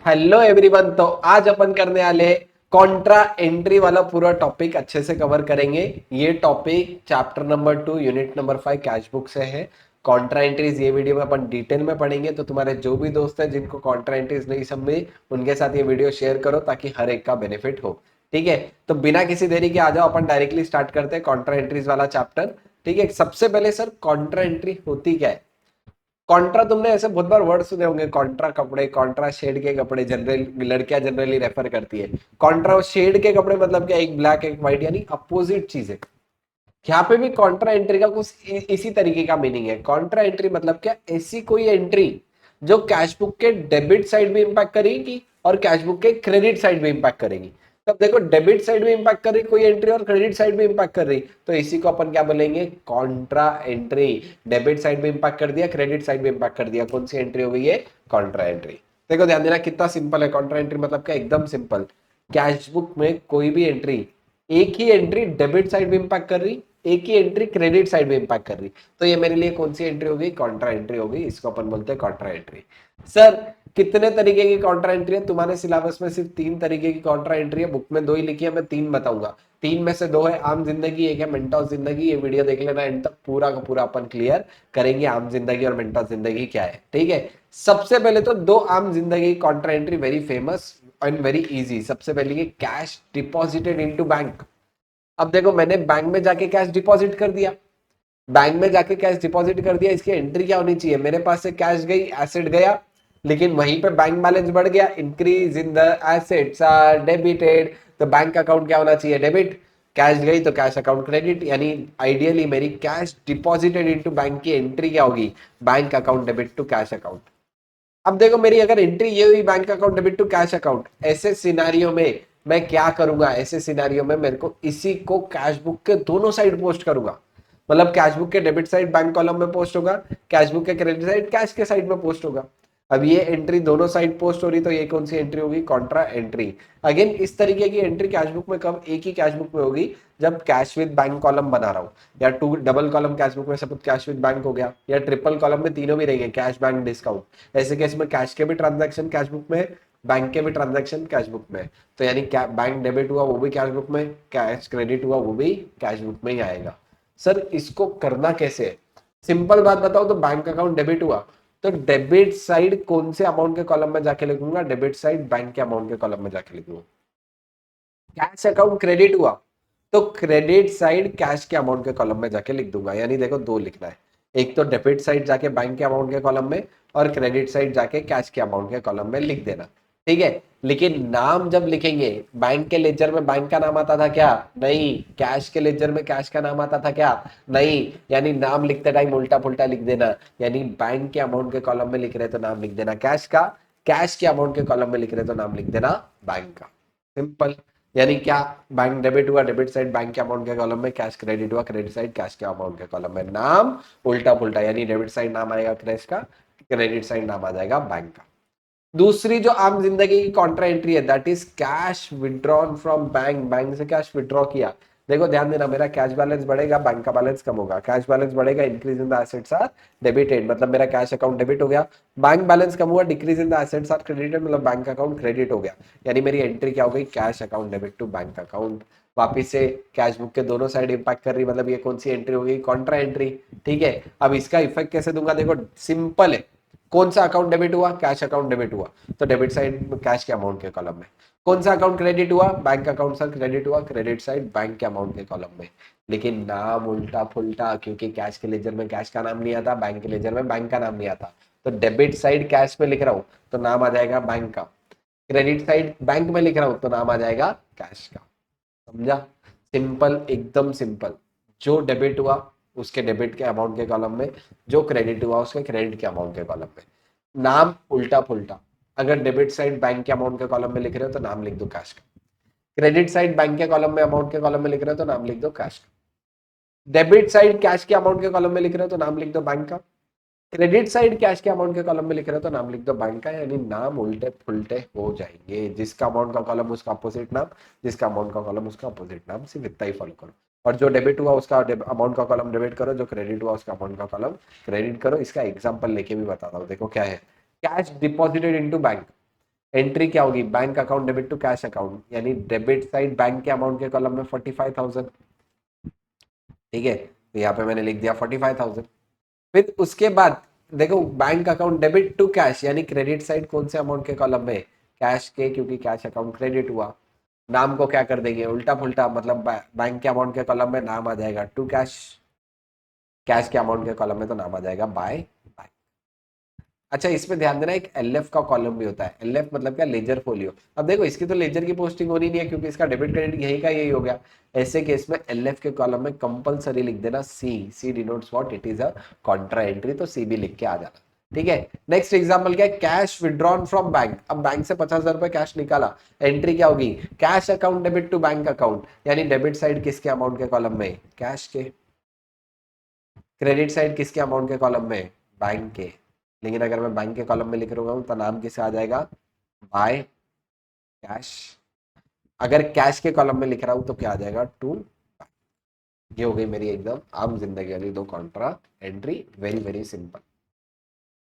Hello everyone. तो आज अपन करने वाले कॉन्ट्रा एंट्री वाला पूरा टॉपिक अच्छे से कवर करेंगे। ये topic chapter number 2 unit number 5 cash book से है। कॉन्ट्रा एंट्रीज ये वीडियो में अपन डिटेल में पढ़ेंगे, तो तुम्हारे जो भी दोस्त है जिनको कॉन्ट्रा एंट्रीज नहीं समझे उनके साथ ये वीडियो शेयर करो ताकि हर एक का बेनिफिट हो। ठीक है, तो बिना किसी देरी के आ जाओ, अपन डायरेक्टली स्टार्ट करते हैं कॉन्ट्रा एंट्रीज वाला चैप्टर। ठीक है, सबसे पहले सर कॉन्ट्रा एंट्री होती क्या है? कॉन्ट्रा तुमने ऐसे बहुत बार वर्ड सुने होंगे, कॉन्ट्रा कपड़े, कॉन्ट्रा शेड के कपड़े। जनरल लड़कियां जनरली रेफर करती है कॉन्ट्रा शेड के कपड़े, मतलब क्या, एक ब्लैक एक व्हाइट, यानी अपोजिट चीज है। यहाँ पे भी कॉन्ट्रा एंट्री का कुछ इसी तरीके का मीनिंग है। कॉन्ट्रा एंट्री मतलब क्या, ऐसी कोई एंट्री जो कैश बुक के डेबिट साइड भी इंपैक्ट करेगी और कैश बुक के क्रेडिट साइड भी इंपैक्ट करेगी। तब देखो, डेबिट साइड भी इंपैक्ट कर रही कोई एंट्री और क्रेडिट साइड भी इंपैक्ट कर रही, तो इसी को अपन क्या बोलेंगे, कॉन्ट्रा एंट्री। डेबिट साइड भी इंपैक्ट कर दिया, क्रेडिट साइड भी इंपैक्ट कर दिया, कौन सी एंट्री हो गई है? Contra entry. देखो ध्यान देना कितना सिंपल है कॉन्ट्रा एंट्री, मतलब क्या, एकदम सिंपल। कैश बुक में कोई भी एंट्री, एक ही एंट्री डेबिट साइड भी इंपैक्ट कर रही, एक ही एंट्री क्रेडिट साइड भी इंपैक्ट कर रही, तो ये मेरे लिए कौन सी एंट्री होगी? कॉन्ट्रा एंट्री होगी। इसको अपन बोलते हैं कॉन्ट्रा एंट्री। सर कितने तरीके की कॉन्ट्रा एंट्री है? तुम्हारे सिलेबस में सिर्फ 3 तरीके की कॉन्ट्रा एंट्री है, बुक में 2 ही लिखी है, मैं 3 बताऊंगा। 3 में से 2 है आम जिंदगी, एक है मेंटोस जिंदगी। ये वीडियो देख लेना एंड तक, पूरा का पूरा अपन क्लियर करेंगे आम जिंदगी और मेंटोस जिंदगी क्या है। ठीक है, सबसे पहले तो 2 आम जिंदगी Contra entry very famous and very easy. सबसे पहले कैश डिपॉजिटेड इनटू बैंक। अब देखो, मैंने बैंक में जाके कैश डिपॉजिट कर दिया, बैंक में जाके कैश डिपॉजिट कर दिया, इसकी एंट्री क्या होनी चाहिए? मेरे पास से कैश गई, एसेट गया, लेकिन वहीं पे बैंक बैलेंस बढ़ गया, increase in the assets are debited, तो बैंक अकाउंट क्या होना चाहिए? डेबिट। कैश गई तो कैश अकाउंट क्रेडिट, यानी आइडियली मेरी कैश डिपॉजिटेड इनटू बैंक की एंट्री क्या होगी? Bank account debit to cash account. अब देखो, मेरी अगर एंट्री ये हुई bank account debit to cash account, ऐसे सिनारियो में मैं क्या करूंगा? ऐसे सिनारियो में मेरे को इसी को कैश बुक के दोनों साइड पोस्ट करूंगा। मतलब कैश बुक के डेबिट साइड बैंक कॉलम में पोस्ट होगा, कैश बुक के क्रेडिट साइड कैश के साइड में पोस्ट होगा। अब ये एंट्री दोनों साइड पोस्ट हो रही, तो ये कौन सी एंट्री होगी? Contra entry. अगेन इस तरीके की एंट्री कैश बुक में कब? एक ही कैश बुक में होगी, जब कैश विद बैंक कॉलम बना रहा हूं, या 2 डबल कॉलम कैश बुक में सपोज कैश विद बैंक हो गया, या ट्रिपल कॉलम में तीनों भी रहेंगे, कैश बैंक डिस्काउंट। ऐसे केस में कैश के भी ट्रांजैक्शन कैश बुक में, बैंक के भी ट्रांजैक्शन कैश बुक में। तो यानी क्या, बैंक डेबिट हुआ वो भी कैश बुक में, कैश क्रेडिट हुआ वो भी कैश बुक में ही आएगा। सर इसको करना कैसे है? सिंपल बात बताओ तो, बैंक अकाउंट डेबिट हुआ तो डेबिट साइड कौन से अमाउंट के कॉलम में जाके लिखूंगा? डेबिट साइड बैंक के अमाउंट के कॉलम में जाके लिखूंगा। कैश अकाउंट क्रेडिट हुआ तो क्रेडिट साइड कैश के अमाउंट के कॉलम में जाके लिख दूंगा। यानी देखो, 2 लिखना है, एक तो डेबिट साइड जाके बैंक के अमाउंट के कॉलम में, और क्रेडिट साइड जाके कैश के अमाउंट के कॉलम में लिख देना। ठीक है, लेकिन नाम जब लिखेंगे, बैंक के लेजर में बैंक का नाम आता था क्या? नहीं। कैश के लेजर में कैश का नाम आता था क्या? नहीं। यानी नाम लिखते टाइम उल्टा पुल्टा लिख देना। यानी बैंक के अमाउंट के कॉलम में लिख रहे तो नाम लिख देना कैश का, कैश के अमाउंट के कॉलम में लिख रहे तो नाम लिख देना बैंक का। सिंपल। यानी क्या, बैंक डेबिट हुआ, डेबिट साइड बैंक के अमाउंट के कॉलम में, कैश क्रेडिट हुआ, क्रेडिट साइड कैश के अमाउंट के कॉलम में, नाम उल्टा पुल्टा, यानी डेबिट साइड नाम आएगा कैश का, क्रेडिट साइड नाम आ जाएगा बैंक का। दूसरी जो आम जिंदगी की कॉन्ट्रा एंट्री है, that is cash withdrawn from bank. Bank से कैश विड्रॉ किया। देखो ध्यान देना, मेरा कैश बैलेंस बढ़ेगा, बैंक का बैलेंस कम होगा। कैश बैलेंस बढ़ेगा, increase in the assets are debited, मतलब मेरा कैश अकाउंट डेबिट हो गया। बैंक बैलेंस कम हुआ, decrease in the assets are credited, मतलब बैंक अकाउंट क्रेडिट हो गया। यानी मेरी एंट्री क्या हो गई? Cash account debit to bank account. वापिस से कैश बुक के दोनों साइड इंपैक्ट कर रही, मतलब ये कौन सी एंट्री हो गई? Contra entry. ठीक है, अब इसका इफेक्ट कैसे दूंगा? देखो सिंपल है, कौन सा अकाउंट डेबिट हुआ? कैश अकाउंट डेबिट हुआ, तो डेबिट साइड कैश के अमाउंट के कॉलम में। कौन सा अकाउंट क्रेडिट हुआ? बैंक अकाउंट सर क्रेडिट हुआ, क्रेडिट साइड बैंक के अमाउंट के कॉलम में। लेकिन नाम उल्टा फुल्टा, क्योंकि कैश के लेजर में कैश का नाम नहीं आता, बैंक के लेजर में बैंक का नाम नहीं आता। तो डेबिट साइड कैश में लिख रहा हूं तो नाम आ जाएगा बैंक का, क्रेडिट साइड बैंक में लिख रहा हूं तो नाम आ जाएगा कैश का। समझा? सिंपल, एकदम सिंपल। जो डेबिट हुआ उसके डेबिट के अमाउंट के कॉलम में, जो क्रेडिट हुआ उसके क्रेडिट के अमाउंट के कॉलम में, नाम उल्टा पुल्टा। अगर डेबिट साइड बैंक के अमाउंट के कॉलम में लिख रहे हो तो नाम लिख दो कैश का, क्रेडिट साइड बैंक के कॉलम में अमाउंट के कॉलम में लिख रहे हो तो नाम लिख दो कैश का, डेबिट साइड कैश के अमाउंट के कॉलम में लिख रहे हो तो नाम लिख दो बैंक का, क्रेडिट साइड कैश के अमाउंट के कॉलम में लिख रहे हो तो नाम लिख दो बैंक का। यानी नाम उल्टे फुलटे हो जाएंगे, जिसका अमाउंट का कॉलम उसका अपोजिट नाम, जिसका अमाउंट का कॉलम उसका अपोजिट नाम, सिर्फ इतना ही फॉलो करो। और जो डेबिट हुआ उसका अमाउंट का कॉलम डेबिट करो, जो क्रेडिट हुआ उसका अमाउंट का कॉलम क्रेडिट करो। इसका एग्जांपल लेके भी बताता हूँ। देखो क्या है, cash deposited into bank. Entry क्या होगी, bank account debit to cash account, यानी डेबिट साइड बैंक के अमाउंट के कॉलम में 45,000, ठीक है, तो यहाँ पे मैंने लिख दिया 45,000। फिर उसके बाद देखो bank account debit to cash, यानी क्रेडिट साइड कौन से अमाउंट के कॉलम में, कैश के, क्योंकि कैश अकाउंट क्रेडिट हुआ। नाम को क्या कर देंगे, उल्टा पुल्टा, मतलब बैंक के अमाउंट के कॉलम में नाम आ जाएगा टू कैश, कैश के अमाउंट के कॉलम में तो नाम आ जाएगा बाय बाय। अच्छा, इसमें ध्यान देना एक एलएफ का कॉलम भी होता है, एलएफ मतलब क्या, लेजर फोलियो। अब देखो इसकी तो लेजर की पोस्टिंग होनी नहीं है क्योंकि इसका डेबिट क्रेडिट यही का यही हो गया। ऐसे केस में एलएफ के कॉलम में कंपलसरी लिख देना C, C denotes what, it is a contra entry, तो सी भी लिख के आ जाना, ठीक है। नेक्स्ट एग्जांपल क्या है, कैश विड्रॉन फ्रॉम बैंक, अब बैंक से 50,000 रुपए कैश निकाला, एंट्री क्या होगी, cash account debit to bank account, यानी डेबिट साइड किसके अमाउंट के कॉलम में, कैश के, क्रेडिट साइड किसके अमाउंट के कॉलम में, बैंक के। लेकिन अगर मैं बैंक के कॉलम में लिख रहा हूँ तो नाम किसे आ जाएगा, बाय कैश। अगर कैश के कॉलम में लिख रहा हूं तो क्या आ जाएगा, टू। ये हो गई मेरी एकदम आम जिंदगी वाली दो Contra entry, very very simple.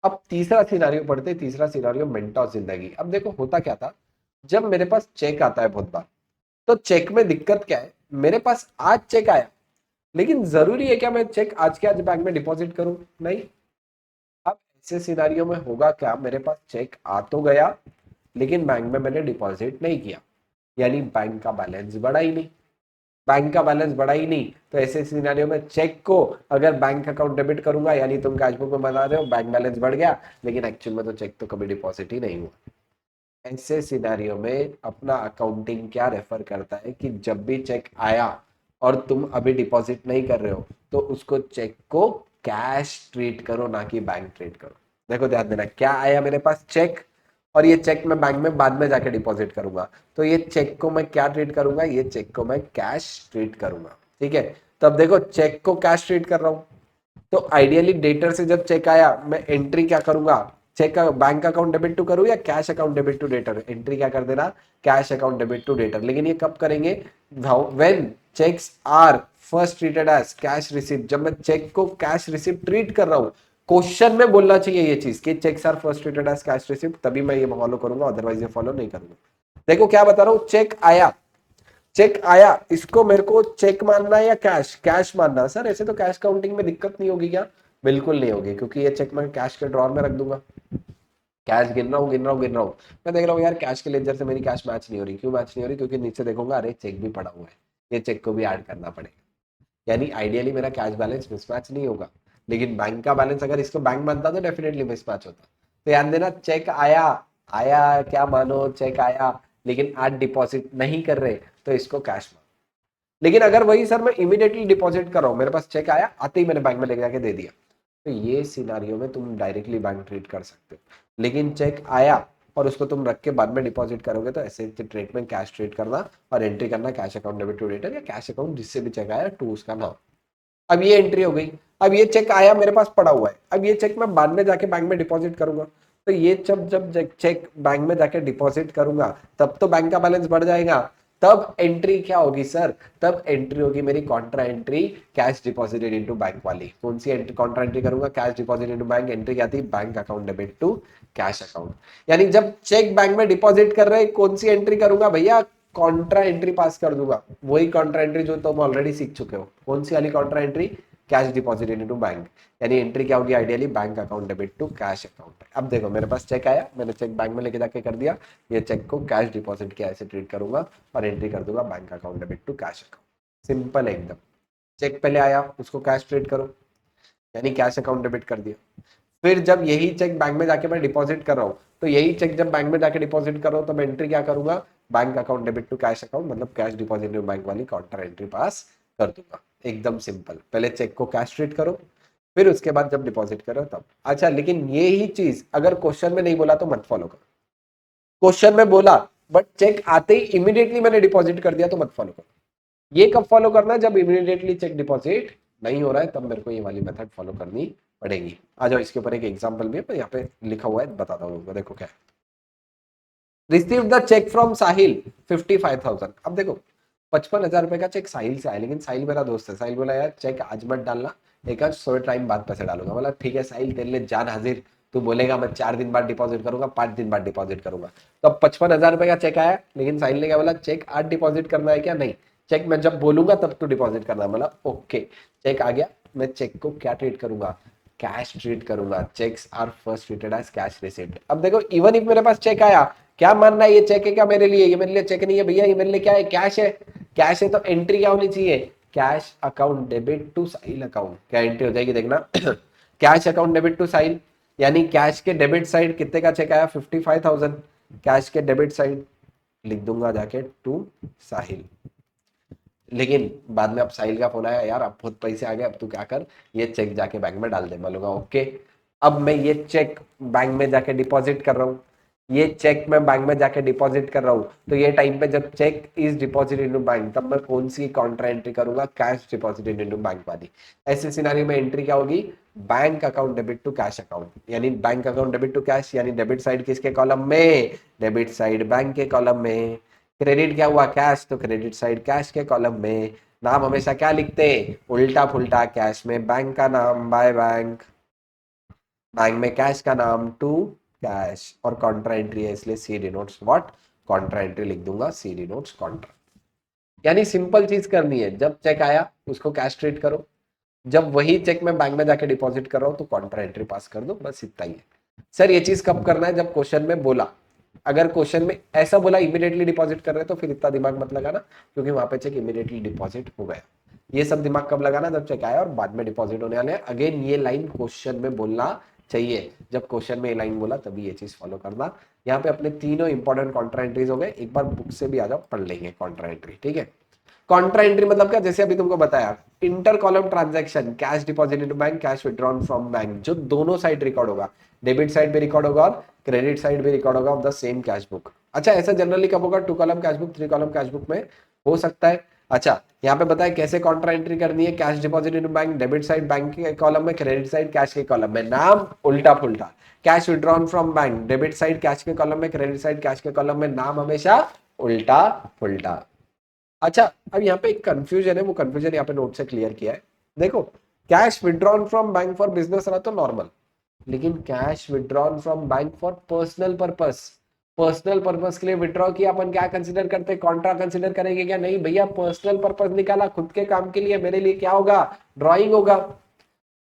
अब तीसरा सिनारियो पढ़ते, तीसरा सिनारियो मेंटोस जिंदगी। अब देखो होता क्या था, जब मेरे पास चेक आता है बहुत बार, तो चेक में दिक्कत क्या है, मेरे पास आज चेक आया, लेकिन जरूरी है क्या मैं चेक आज के आज बैंक में डिपॉजिट करूं, नहीं। अब ऐसे सिनारियो में होगा क्या, मेरे पास चेक आ तो गया लेकिन बैंक में मैंने डिपॉजिट नहीं किया, यानी बैंक का बैलेंस बढ़ा ही नहीं, बैंक का बैलेंस बढ़ा ही नहीं, तो ऐसे सिनेरियो में चेक को अगर बैंक अकाउंट डेबिट करूंगा, यानी तुम कैशबुक में बता रहे हो बैंक बैलेंस बढ़ गया, लेकिन एक्चुअल में तो चेक तो कभी डिपॉजिट ही नहीं हुआ। ऐसे सिनेरियो में अपना अकाउंटिंग क्या रेफर करता है कि जब भी चेक आया और तुम अभी डिपॉजिट नहीं कर रहे हो, तो उसको चेक को कैश ट्रीट करो, ना कि बैंक ट्रीट करो। देखो ध्यान देना, क्या आया मेरे पास चेक, और ये चेक मैं बैंक में बाद में जाके डिपॉजिट करूंगा, तो ये चेक को मैं क्या ट्रीट करूंगा, ये चेक को मैं कैश ट्रीट करूंगा, ठीक है। तब देखो चेक को कैश ट्रीट कर रहा हूं, तो आइडियली डेटर से जब चेक आया मैं एंट्री क्या करूंगा, cheque bank account debit to करूं या cash account debit to debtor, entry क्या कर देना, cash account debit to debtor. लेकिन ये कब करेंगे, when cheques are first treated as cash receipt, जब मैं चेक को कैश रिसिप्ट ट्रीट कर रहा हूं, क्वेश्चन में बोलना चाहिए ये चीज कि cheques are first treated as cash receipt, तभी मैं ये फॉलो करूंगा, अदरवाइज ये फॉलो नहीं करूंगा। देखो क्या बता रहा हूं, चेक आया, चेक आया, इसको मेरे को चेक मानना है या कैश, कैश मानना। सर ऐसे तो कैश काउंटिंग में दिक्कत नहीं होगी क्या, बिल्कुल नहीं होगी, क्योंकि ये चेक मैं कैश के ड्रॉर में रख दूंगा, कैश गिन रहा हूँ गिन रहा हूँ गिन रहा हूँ, मैं देख रहा हूँ यार कैश के लेजर से मेरी कैश मैच नहीं हो रही, क्यों मैच नहीं हो रही, क्योंकि नीचे देखूंगा अरे चेक भी पड़ा हुआ है, ये चेक को भी ऐड करना पड़ेगा, यानी आइडियली मेरा कैश बैलेंस मिसमैच नहीं होगा। लेकिन बैंक का बैलेंस अगर इसको बैंक बनता तो डेफिनेटली मिसमैच होता। तो ध्यान देना, चेक आया, आया क्या मानो, चेक आया लेकिन आज डिपॉजिट नहीं कर रहे, तो इसको कैश मानो। लेकिन अगर वही सर मैं इमीडिएटली डिपॉजिट कर रहा हूँ, मेरे पास चेक आया आते ही मैंने बैंक में लेके जाके दे दिया, तो ये सिनारियो में तुम डायरेक्टली बैंक ट्रीट कर सकते हो। लेकिन चेक आया और उसको तुम रख के बाद में डिपॉजिट करोगे, तो ऐसे ट्रीट में कैश ट्रीट करना और एंट्री करना cash account debit to debtor, या कैश अकाउंट जिससे भी चेक आया टू उसका नाम। अब ये एंट्री हो गई, अब ये चेक आया मेरे पास पड़ा हुआ है, अब ये चेक मैं बाद में जाके बैंक में डिपॉजिट करूंगा, तो ये जब जब चेक बैंक में जाके डिपॉजिट करूंगा तब तो बैंक का बैलेंस बढ़ जाएगा, तब एंट्री क्या होगी सर, तब एंट्री होगी मेरी contra entry, cash deposited into bank वाली। कौन सी एंट्री कॉन्ट्रा एंट्री करूंगा, cash deposit into bank, entry क्या थी, bank account debit to cash account. यानी जब चेक बैंक में डिपॉजिट कर रहे कौन सी एंट्री करूंगा भैया, कॉन्ट्रा एंट्री पास कर दूंगा, वही कॉन्ट्रा एंट्री जो तुम ऑलरेडी सीख चुके हो। कौन सी वाली contra entry, cash deposit into bank, यानी एंट्री क्या होगी ideally, bank account debit to cash account. अब देखो मेरे पास चेक आया, मैंने चेक बैंक में लेके जाके कर दिया, ये चेक को कैश डिपॉजिट किया ऐसे ट्रीट करूंगा और एंट्री कर दूंगा bank account debit to cash account. Simple है एकदम। चेक पहले आया उसको कैश ट्रीट करो, यानी कैश अकाउंट डेबिट कर दिया। फिर जब यही चेक बैंक में जाके मैं डिपॉजिट कर रहा हूँ, तो यही चेक जब बैंक में जाके डिपॉजिट कर रहा हूँ तो मैं एंट्री क्या करूंगा, bank account debit to cash account, मतलब कैश डिपॉजिट बैंक वाली काउंटर एंट्री पास कर दूंगा। एकदम सिंपल, पहले चेक को कैश ट्रीट करो, फिर उसके बाद जब डिपॉजिट करो तब। अच्छा लेकिन ये ही चीज अगर क्वेश्चन में नहीं बोला तो मत फॉलो करो, क्वेश्चन में बोला बट चेक आते ही इमीडिएटली मैंने डिपॉजिट कर दिया तो मत फॉलो करो। ये कब फॉलो करना है, जब इमीडिएटली चेक डिपॉजिट नहीं हो रहा है, तब मेरे को ये वाली मेथड फॉलो करनी पड़ेगी। आ जाओ, इसके ऊपर एक एग्जांपल भी है, पर यहाँ पे लिखा हुआ है बताता हूँ, देखो क्या है। रिसीव द चेक फ्रॉम साहिल 55,000। अब देखो 55,000 रुपए का चेक साहिल से आया, लेकिन साहिल मेरा दोस्त है, साहिल बोला यार चेक आज मत डालना, एक आज थोड़े टाइम बाद पैसे डालूंगा। बोला ठीक है साहिल, तेरे लिए जान हाजिर, तू बोलेगा मैं 4 दिन बाद डिपॉजिट करूंगा, 5 दिन बाद डिपॉजिट करूंगा। तो अब 55,000 रुपए का चेक आया, लेकिन साहिल ने क्या बोला, चेक आज डिपॉजिट करना है क्या? नहीं, चेक मैं जब बोलूंगा तब तो डिपॉजिट करना है। बोला ओके, चेक आ गया, मैं चेक को क्या ट्रीट करूंगा? कैश ट्रीट करूंगा। Cheques are first treated as cash received. अब देखो, इवन इफ मेरे पास चेक आया, क्या मानना है, ये चेक है क्या मेरे लिए? ये मेरे लिए चेक नहीं है भैया, ये मेरे लिए क्या है? कैश है। कैश है तो एंट्री क्या होनी चाहिए? Cash account debit to Sahil account. क्या एंट्री हो जाएगी देखना cash account debit to Sahil, यानी कैश के डेबिट साइड कितने का चेक आया? 55,000। कैश के डेबिट साइड लिख दूंगा जाके टू साहिल। लेकिन बाद में अब साहिल का फोन आया, यार अब बहुत पैसे आ गए, अब तू क्या कर, ये चेक जाके बैंक में डाल दे। बोलूंगा ओके। अब मैं ये चेक बैंक में जाके डिपॉजिट कर रहा हूँ, ये चेक मैं बैंक में जाके डिपॉजिट कर रहा हूँ। तो ये टाइम पे जब cheque is deposit into bank, तब मैं कौन सी काउंटर एंट्री करूंगा? कैश डिपॉजिट इनटू बैंक वाली। ऐसे सिनारियो में एंट्री क्या होगी? Bank account debit to cash account, यानी bank account debit to cash, यानी डेबिट साइड किसके कॉलम में? डेबिट साइड बैंक के कॉलम में। क्रेडिट क्या हुआ? कैश, तो क्रेडिट साइड कैश के कॉलम में। नाम हमेशा क्या लिखते हैं? उल्टा पुल्टा। कैश में बैंक का नाम बाय बैंक, बैंक में कैश का नाम टू कैश, और कॉन्ट्रा एंट्री है इसलिए सी डिनोट्स व्हाट? कॉन्ट्रा एंट्री लिख दूंगा, सी डिनोट्स कॉन्ट्रा। यानी सिंपल चीज करनी है, जब चेक आया उसको कैश ट्रीट करो, जब वही चेक मैं बैंक में जाके डिपॉजिट कर रहा हूं तो कॉन्ट्रा एंट्री पास कर दो, बस इतना ही है। सर ये चीज कब करना है? जब क्वेश्चन में बोला। अगर क्वेश्चन में ऐसा बोला इमीडिएटली डिपॉजिट कर रहे हैं तो फिर इतना दिमाग मत लगाना, क्योंकि वहां पे चेक इमीडिएटली डिपॉजिट हो गया। ये सब दिमाग कब लगाना? जब चेक आया और बाद में डिपॉजिट होने वाले हैं। अगेन ये लाइन क्वेश्चन में बोलना चाहिए, जब क्वेश्चन में ये लाइन बोला तभी ये चीज फॉलो करना। यहाँ पे अपने तीनों इंपॉर्टेंट कॉन्ट्रा एंट्रीज हो गए, एक बार बुक से भी आ जाओ, पढ़ लेंगे कॉन्ट्रा एंट्री, ठीक है। कॉन्ट्रा एंट्री मतलब क्या? जैसे अभी तुमको बताया, inter column transaction, cash deposit into bank, cash withdrawn from bank, जो दोनों साइड रिकॉर्ड होगा, डेबिट साइड भी रिकॉर्ड होगा और क्रेडिट साइड भी रिकॉर्ड होगा of the same cash book. अच्छा, ऐसा जनरली कब होगा? 2 column cash book, 3 column cash book में हो सकता है। अच्छा, यहाँ पे बताया कैसे कॉन्ट्रा एंट्री करनी है। Cash deposit into bank, debit side bank के कॉलम में, क्रेडिट साइड कैश के कॉलम में, नाम उल्टा पुल्टा। Cash withdrawn from bank, debit side cash के कॉलम में, क्रेडिट साइड कैश के कॉलम में, नाम हमेशा उल्टा पुल्टा। अच्छा, अब यहाँ पे एक कंफ्यूजन है, वो कंफ्यूजन यहाँ पे नोट से क्लियर किया है। देखो, cash withdrawn from bank for business रहा तो नॉर्मल, लेकिन cash withdrawn from bank for personal purpose, personal purpose के लिए विड्रॉ किया, अपन क्या कंसीडर करते हैं? कॉन्ट्रा कंसीडर करेंगे क्या? नहीं भैया, पर्सनल पर्पस निकाला खुद के काम के लिए, मेरे लिए क्या होगा? ड्राइंग होगा।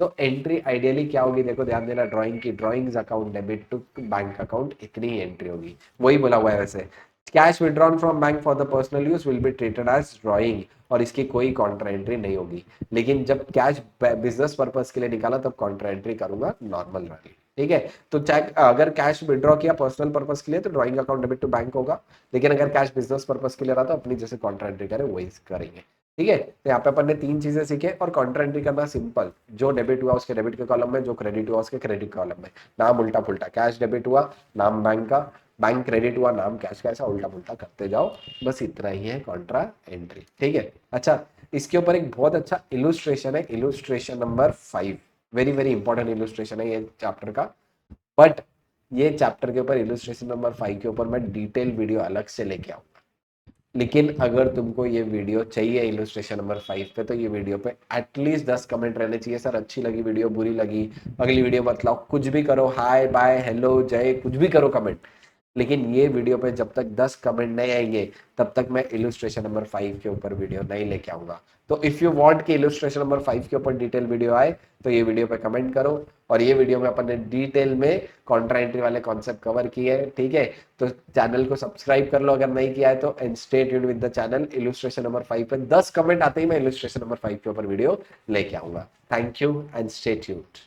तो एंट्री आइडियली क्या होगी? देखो ध्यान देना, ड्राइंग की, drawings account debit to bank account, इतनी ही एंट्री होगी। वही बोला हुआ है वैसे, cash withdrawn from bank for the personal use will be treated as drawing, और इसकी कोई कॉन्ट्रा एंट्री नहीं होगी। लेकिन जब कैश बिजनेस पर्पस के लिए निकाला तब कॉन्ट्रा एंट्री करूंगा नॉर्मल वाली, ठीक है। तो चाहे अगर कैश विड्रॉ किया पर्सनल पर्पस के लिए तो drawing account debit to bank होगा, लेकिन अगर कैश बिजनेस पर्पस के लिए रहा तो अपनी जैसे कॉन्ट्रा एंट्री करे वही करेंगे, ठीक है। तो यहाँ पे अपन ने 3 चीजें सीखे, और कॉन्ट्रा एंट्री करना सिंपल, जो डेबिट हुआ उसके डेबिट के कॉलम में, जो क्रेडिट हुआ उसके क्रेडिट कॉलम में, नाम उल्टा पुल्टा। कैश डेबिट हुआ, नाम बैंक का, बैंक क्रेडिट हुआ, नाम कैश का, ऐसा उल्टा पुल्टा करते जाओ, बस इतना ही है कॉन्ट्रा एंट्री, ठीक है। अच्छा, इसके ऊपर एक बहुत अच्छा इलुस्ट्रेशन है, illustration number 5, very very important illustration है ये चैप्टर का। बट ये चैप्टर के ऊपर इलुस्ट्रेशन नंबर 5 के ऊपर मैं डिटेल वीडियो अलग से लेके आऊंगा। लेकिन अगर तुमको ये वीडियो चाहिए इलस्ट्रेशन नंबर 5 पे, तो ये वीडियो पे एटलीस्ट 10 कमेंट रहने चाहिए। सर अच्छी लगी वीडियो, बुरी लगी, अगली वीडियो बतलाओ, कुछ भी करो, हाय बाय हेलो जय, कुछ भी करो कमेंट। लेकिन ये वीडियो पे जब तक 10 कमेंट नहीं आएंगे तब तक मैं इलस्ट्रेशन नंबर 5 के ऊपर वीडियो नहीं लेके आऊंगा। तो इफ यू वांट कि इलस्ट्रेशन नंबर 5 के ऊपर डिटेल वीडियो आए तो ये वीडियो पे कमेंट करो। और ये वीडियो में अपन ने डिटेल में कॉन्ट्रा एंट्री वाले कॉन्सेप्ट कवर किए हैं, ठीक है। तो चैनल को सब्सक्राइब कर लो अगर नहीं किया है तो, and stay tuned with the channel. Illustration number 5 पे 10 कमेंट आते ही मैं इलस्ट्रेशन नंबर 5 के ऊपर वीडियो लेके आऊंगा। Thank you and stay tuned.